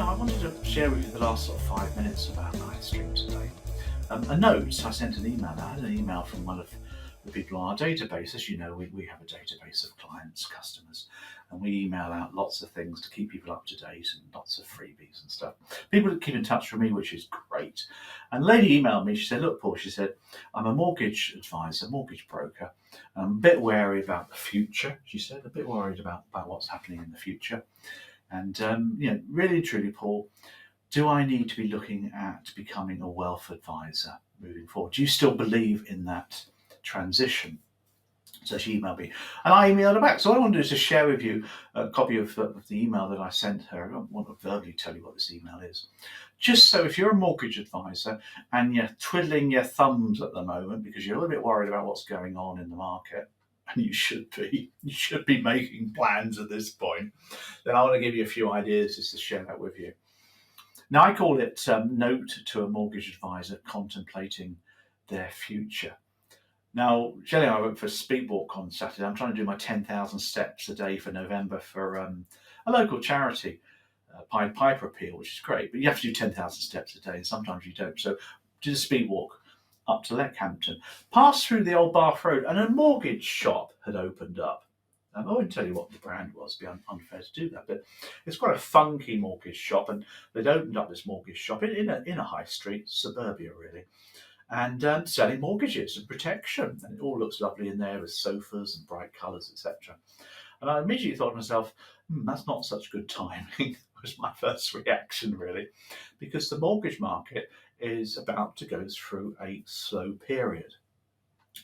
I wanted to share with you the last sort of 5 minutes about live stream today. A note, I sent an email out. I had an email from one of the people on our database. As you know, we have a database of clients, customers, and we email out lots of things to keep people up to date and lots of freebies and stuff. People keep in touch with me, which is great. And the lady emailed me, she said, look, Paul, she said, I'm a mortgage advisor, mortgage broker. I'm a bit wary about the future, she said, a bit worried about what's happening in the future. And, really, truly, Paul, do I need to be looking at becoming a wealth advisor moving forward? Do you still believe in that transition? So she emailed me, and I emailed her back. So what I want to do is just share with you a copy of the email that I sent her. I don't want to verbally tell you what this email is. Just so if you're a mortgage advisor and you're twiddling your thumbs at the moment because you're a little bit worried about what's going on in the market, and you should be making plans at this point, then I want to give you a few ideas just to share that with you. Now, I call it Note to a Mortgage Advisor Contemplating Their Future. Now, Shelley and I went for a speed walk on Saturday. I'm trying to do my 10,000 steps a day for November for a local charity, Pied Piper Appeal, which is great. But you have to do 10,000 steps a day, and sometimes you don't. So did a speed walk up to Leckhampton, passed through the old Bath Road, and a mortgage shop had opened up. I won't tell you what the brand was, it'd be unfair to do that, but it's quite a funky mortgage shop, and they'd opened up this mortgage shop in a high street, suburbia really, and selling mortgages and protection, and it all looks lovely in there with sofas and bright colours, etc. And I immediately thought to myself, that's not such good timing, was my first reaction really, because the mortgage market is about to go through a slow period.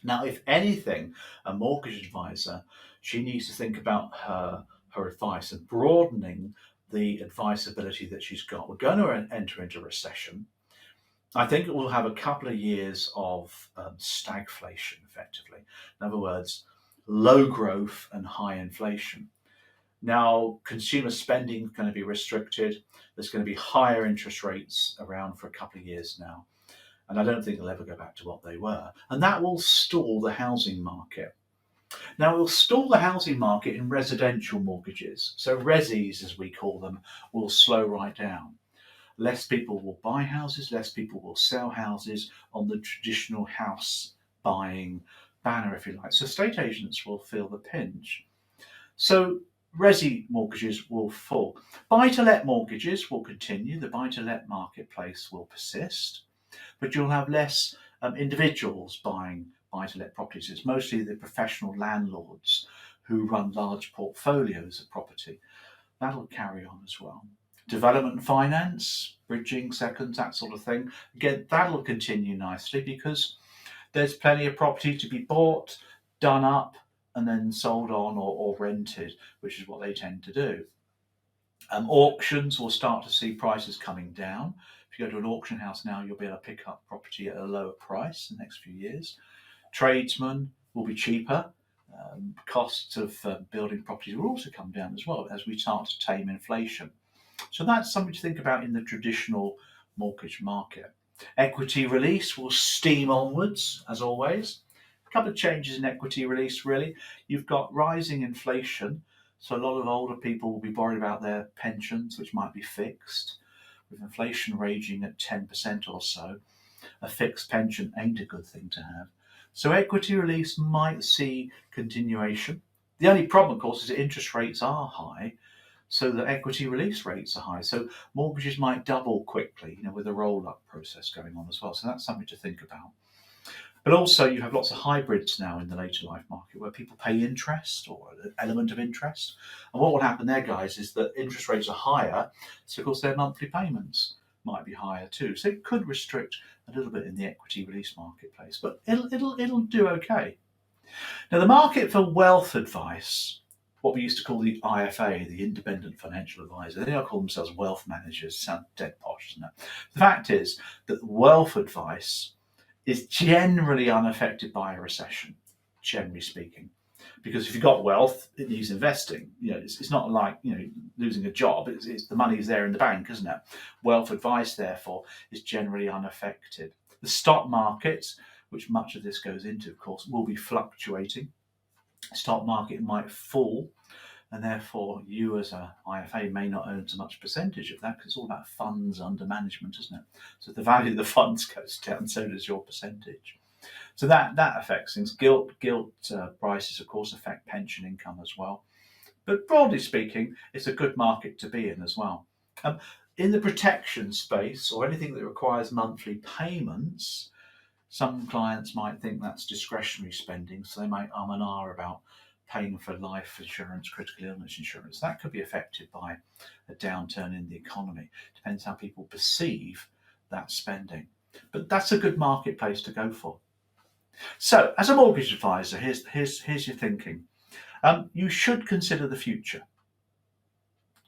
Now, if anything, a mortgage advisor, she needs to think about her advice and broadening the advisability that she's got. We're going to enter into recession. I think it will have a couple of years of stagflation, effectively. In other words, low growth and high inflation. Now, consumer spending is going to be restricted. There's going to be higher interest rates around for a couple of years now. And I don't think they'll ever go back to what they were. And that will stall the housing market. Now, it will stall the housing market in residential mortgages. So resis, as we call them, will slow right down. Less people will buy houses, less people will sell houses on the traditional house buying banner, if you like. So estate agents will feel the pinch. So resi mortgages will fall. Buy-to-let mortgages will continue. The buy-to-let marketplace will persist, but you'll have less individuals buying buy-to-let properties. It's mostly the professional landlords who run large portfolios of property. That'll carry on as well. Development and finance, bridging, seconds, that sort of thing. Again, that'll continue nicely because there's plenty of property to be bought, done up, and then sold on or rented, which is what they tend to do. Auctions will start to see prices coming down. If you go to an auction house now, you'll be able to pick up property at a lower price in the next few years. Tradesmen will be cheaper. Costs of building properties will also come down as well as we start to tame inflation. So that's something to think about in the traditional mortgage market. Equity release will steam onwards, as always. A couple of changes in equity release, really. You've got rising inflation, so a lot of older people will be worried about their pensions, which might be fixed. With inflation raging at 10% or so, a fixed pension ain't a good thing to have. So equity release might see continuation. The only problem, of course, is that interest rates are high, so the equity release rates are high. So mortgages might double quickly, with a roll-up process going on as well. So that's something to think about. But also you have lots of hybrids now in the later life market where people pay interest or an element of interest. And what will happen there, guys, is that interest rates are higher, so of course their monthly payments might be higher too. So it could restrict a little bit in the equity release marketplace, but it'll do okay. Now, the market for wealth advice, what we used to call the IFA, the Independent Financial Advisor, they now call themselves wealth managers. Sound dead posh, doesn't it? The fact is that wealth advice is generally unaffected by a recession, generally speaking. Because if you've got wealth, it needs investing. It's not like losing a job. It's the money's there in the bank, isn't it? Wealth advice, therefore, is generally unaffected. The stock market, which much of this goes into, of course, will be fluctuating. The stock market might fall and therefore you as a IFA may not earn so much percentage of that, because it's all about funds under management, isn't it? So if the value of the funds goes down, so does your percentage. So that affects things. Gilt prices, of course, affect pension income as well. But broadly speaking, it's a good market to be in as well. In the protection space, or anything that requires monthly payments, some clients might think that's discretionary spending, so they might and ah about paying for life insurance, critical illness insurance. That could be affected by a downturn in the economy. Depends how people perceive that spending. But that's a good marketplace to go for. So, as a mortgage advisor, here's your thinking. You should consider the future.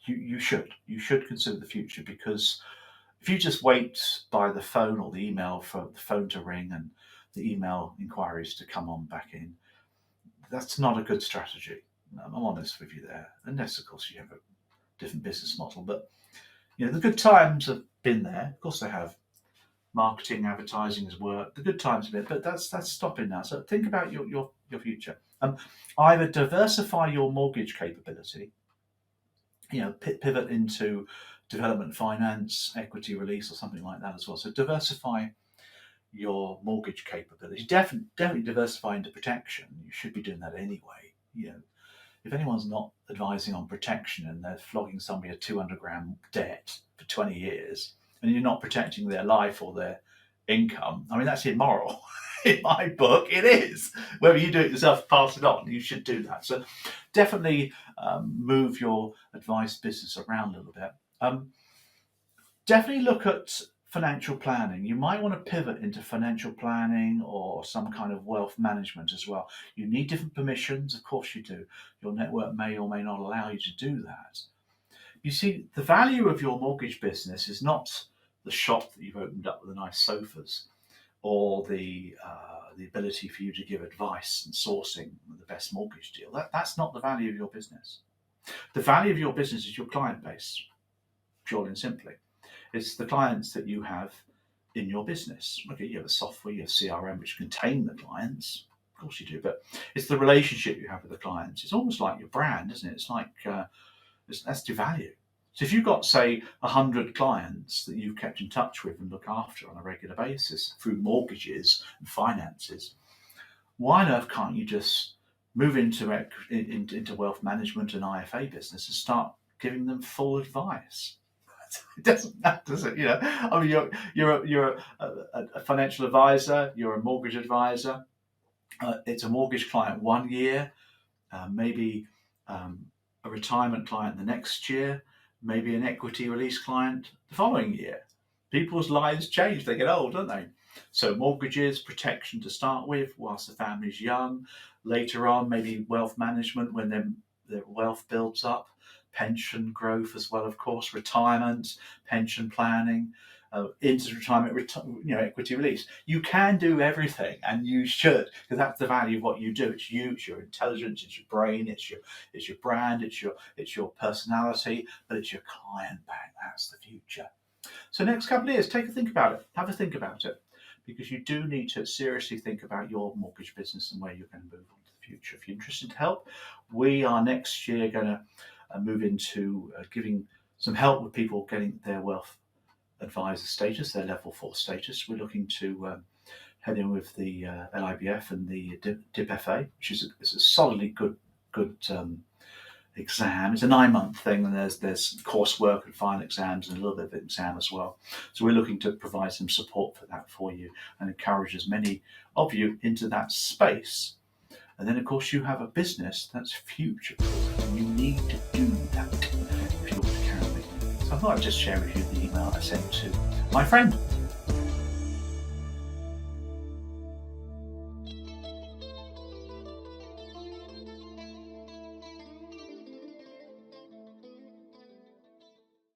You should consider the future, because if you just wait by the phone or the email for the phone to ring and the email inquiries to come on back in, that's not a good strategy. I'm honest with you there, unless of course you have a different business model. But the good times have been there. Of course they have. Marketing, advertising has worked. The good times have been, but that's stopping now. So think about your future. Either diversify your mortgage capability, pivot into development finance, equity release, or something like that as well. So diversify your mortgage capability. Definitely diversify into protection. You should be doing that anyway. If anyone's not advising on protection and they're flogging somebody a 200 grand debt for 20 years, and you're not protecting their life or their income, I mean, that's immoral. In my book, it is. Whether you do it yourself, pass it on, you should do that. So definitely move your advice business around a little bit. Definitely look at financial planning. You might want to pivot into financial planning or some kind of wealth management as well. You need different permissions, of course you do. Your network may or may not allow you to do that. You see, the value of your mortgage business is not the shop that you've opened up with the nice sofas, or the ability for you to give advice and sourcing the best mortgage deal. That's not the value of your business. The value of your business is your client base, purely and simply. It's the clients that you have in your business. Okay, you have a software, you have CRM, which contain the clients. Of course you do, but it's the relationship you have with the clients. It's almost like your brand, isn't it? It's like that's your value. So if you've got, say, 100 clients that you've kept in touch with and look after on a regular basis through mortgages and finances, why on earth can't you just move into wealth management and IFA business and start giving them full advice? It doesn't matter, does it? I mean, you're a financial advisor, you're a mortgage advisor. It's a mortgage client 1 year, maybe a retirement client the next year, maybe an equity release client the following year. People's lives change, they get old, don't they? So mortgages, protection to start with whilst the family's young. Later on, maybe wealth management when their wealth builds up. Pension growth as well, of course, retirement, pension planning, into retirement, equity release. You can do everything, and you should, because that's the value of what you do. It's you, it's your intelligence, it's your brain, it's your brand, it's your personality, but it's your client bank. That's the future. So next couple of years, take a think about it. Have a think about it, because you do need to seriously think about your mortgage business and where you're going to move on to the future. If you're interested to help, we are next year going to move into giving some help with people getting their wealth advisor status, their level 4 status. We're looking to head in with the LIBF and the DIPFA, which is a solidly good exam. It's a 9-month thing, and there's coursework and final exams and a little bit of exam as well. So we're looking to provide some support for that for you and encourage as many of you into that space. And then, of course, you have a business that's future-proof, and you need to do that if you want to carry on. So I thought I'd just share with you the email I sent to my friend